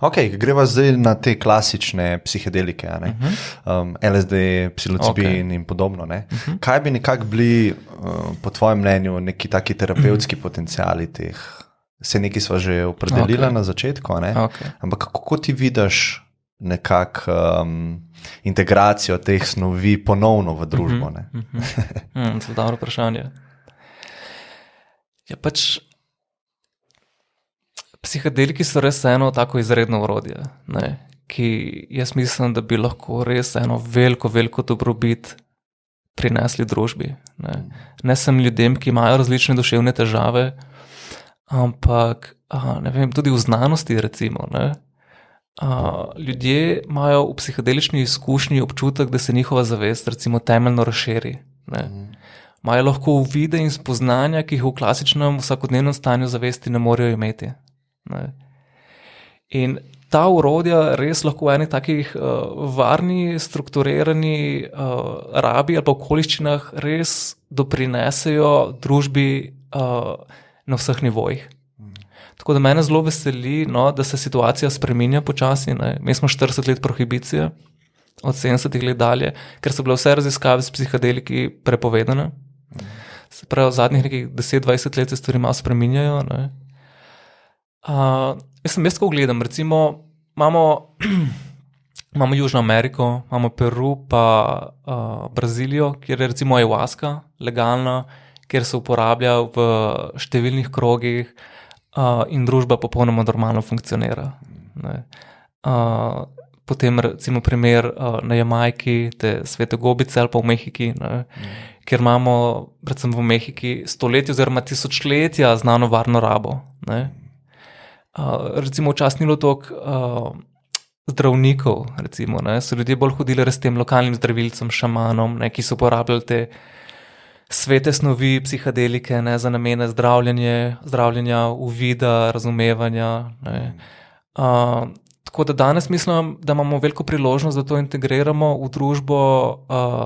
Ok, greva zdaj na te klasične psihedelike, LSD, psilocibin in podobno. Kaj bi nekako bili, po tvojem mnenju, neki taki terapevtski potenciali teh? Se nekaj sva že opredelila na začetku, ampak kako ti vidiš nekako integracijo teh snovi ponovno v družbo? To je dobro vprašanje. Ja, pač psihedeliki so res eno tako izredno orodje, ki jaz mislim, da bi lahko res eno veliko dobrobit prinesli družbi. Ne samo ljudem, ki imajo različne duševne težave, ampak ne vem, tudi v znanosti recimo. Ljudje imajo v psihedelični izkušnji občutek, da se njihova zavest recimo temeljno razširi. Imajo lahko uvide in spoznanja, ki jih v klasičnem vsakodnevnem stanju zavesti ne morejo imeti. In ta orodja res lahko v enih takih varni, strukturirani rabi ali pa okoliščinah res doprinesejo družbi na vseh nivojih. Tako da mene zelo veseli, da se situacija spreminja počasi. Mi smo 40 let prohibicije, od 70 let dalje, ker so bile vse raziskave s psihedeliki prepovedane. Se pravi, v zadnjih nekih 10-20 let se stvari malo spreminjajo. Jaz ko gledam, recimo imamo Južno Ameriko, imamo Peru pa Brazilijo, kjer je recimo ayahuasca legalna, kjer se uporablja v številnih krogih in družba popolnoma normalno funkcionira. Potem recimo primer na Jamajki, te Svete Gobice ali pa v Mehiki, kjer imamo predvsem v Mehiki stoletja oziroma tisočletja znano varno rabo. Recimo včasih ni bilo toliko zdravnikov, recimo, so ljudje bolj hodili res tem lokalnim zdravilcem, šamanom, ki so uporabljali te svete snovi, psihedelike, za namene zdravljenja, uvida, razumevanja. Tako da danes mislim, da imamo veliko priložnost, da to integriramo v družbo,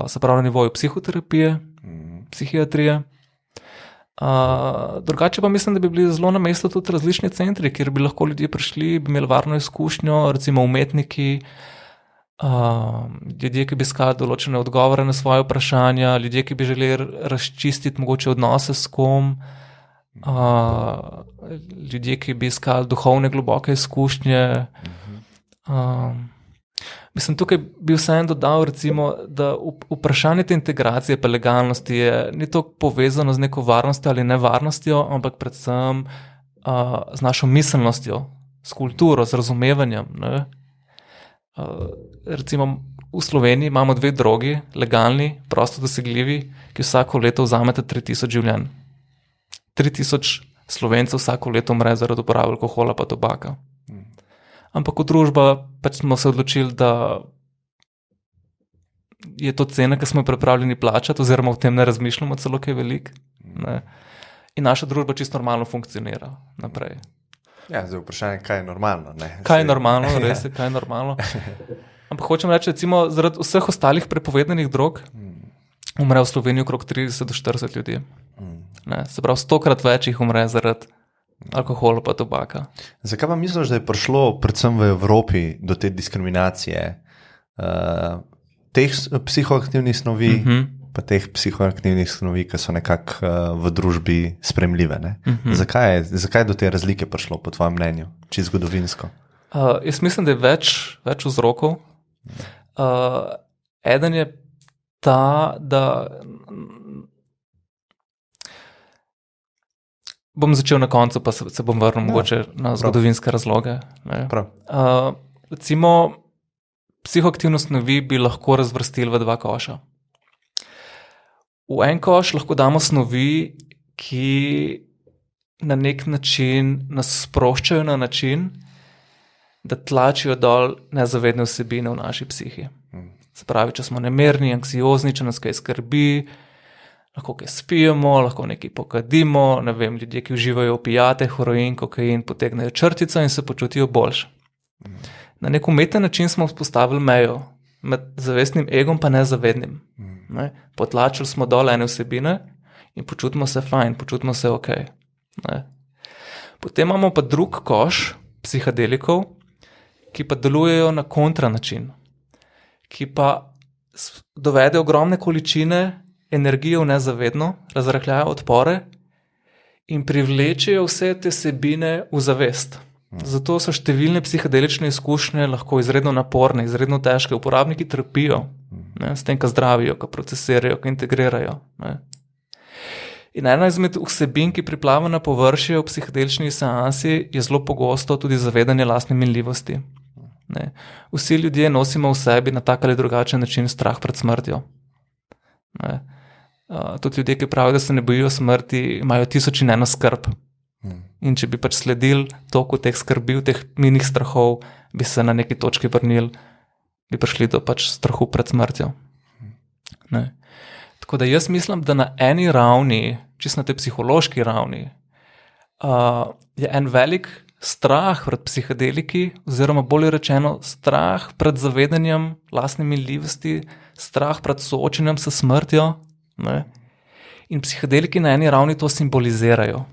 se pravi na nivoju psihoterapije, psihiatrije. Drugače pa mislim, da bi bili zelo na mestu tudi različni centri, kjer bi lahko ljudje prišli, bi imeli varno izkušnjo, recimo umetniki, ljudje, ki bi iskali določene odgovore na svoje vprašanja, ljudje, ki bi želeli razčistiti mogoče odnose s kom, ljudje, ki bi iskali duhovne globoke izkušnje. Mislim, tukaj bi vseeno dodal, recimo, da vprašanje te integracije pa legalnosti ni toliko povezano z neko varnostjo ali nevarnostjo, ampak predvsem z našo miselnostjo, s kulturo, z razumevanjem. Recimo v Sloveniji imamo 2 drogi, legalni, prosto dosegljivi, ki vsako leto vzamete 3000 življenj. 3000 Slovencev vsako leto umre zaradi uporabe alkohola pa tobaka. Ampak kot družba pač smo se odločili, da je to cena, ki smo jo pripravljeni plačati, oziroma v tem ne razmišljamo celo kaj veliko. In naša družba čisto normalno funkcionira naprej. Ja, zdaj vprašanje, kaj je normalno. Kaj je normalno, res je, kaj je normalno. Ampak hočem reči, recimo, zaradi vseh ostalih prepovedanih drog umre v Sloveniji okrog 30 do 40 ljudi. Se pravi, 100-krat več jih umre zaradi alkohola pa tobaka. Zakaj pa misliš, da je prišlo predvsem v Evropi do te diskriminacije teh psihoaktivnih snovi, pa teh psihoaktivnih snovi, ki so nekako v družbi sprejemljive? Zakaj je do te razlike prišlo, po tvojem mnenju, čisto zgodovinsko? Jaz mislim, da je več vzrokov. Eden je ta, da bom začel na koncu, pa se bom vrnil mogoče na zgodovinske razloge. Recimo, psihoaktivne snovi bi lahko razvrstili v 2 koša. V en koš lahko damo snovi, ki na nek način nas sproščajo na način, da tlačijo dol nezavedne vsebine v naši psihi. Se pravi, če smo nemirni, anksiozni, če nas kaj skrbi, lahko kaj spijemo, lahko nekaj pokadimo, ne vem, ljudje, ki uživajo opijate, heroin, kokain, potegnejo črtico in se počutijo boljše. Na nek umeten način smo vzpostavili mejo med zavestnim egom pa nezavednim. Potlačili smo dol ene vsebine in počutimo se fajn, počutimo se ok. Potem imamo pa drug koš psihedelikov, ki pa delujejo na kontra način, ki pa dovedejo ogromne količine energije v nezavedno, razrahljajo odpore in privlečejo vse te vsebine v zavest. Zato so številne psihedelične izkušnje lahko izredno naporne, izredno težke. Uporabniki trpijo, ne, s tem, ko zdravijo, ko procesirajo, ko integrirajo. Ne. In ena izmed vsebin, ki priplava na površje v psihedelični seansi, je zelo pogosto tudi zavedanje lastne minljivosti. Ne. Vsi ljudje nosimo v sebi na tak ali drugačen način strah pred smrtjo. Ne. Tudi ljudje, ki pravijo, da se ne bojijo smrti, imajo 1001 skrb. In če bi pač sledili toku teh skrbi, teh minih strahov, bi se na neki točki vrnili, bi prišli do pač strahu pred smrtjo. Ne. Tako da jaz mislim, da na eni ravni, čisto na tej psihološki ravni, je en velik strah pred psihedeliki, oziroma bolje rečeno strah pred zavedanjem lastne minljivosti, strah pred soočenjem s smrtjo. Ne. In psihedeliki na eni ravni to simbolizirajo.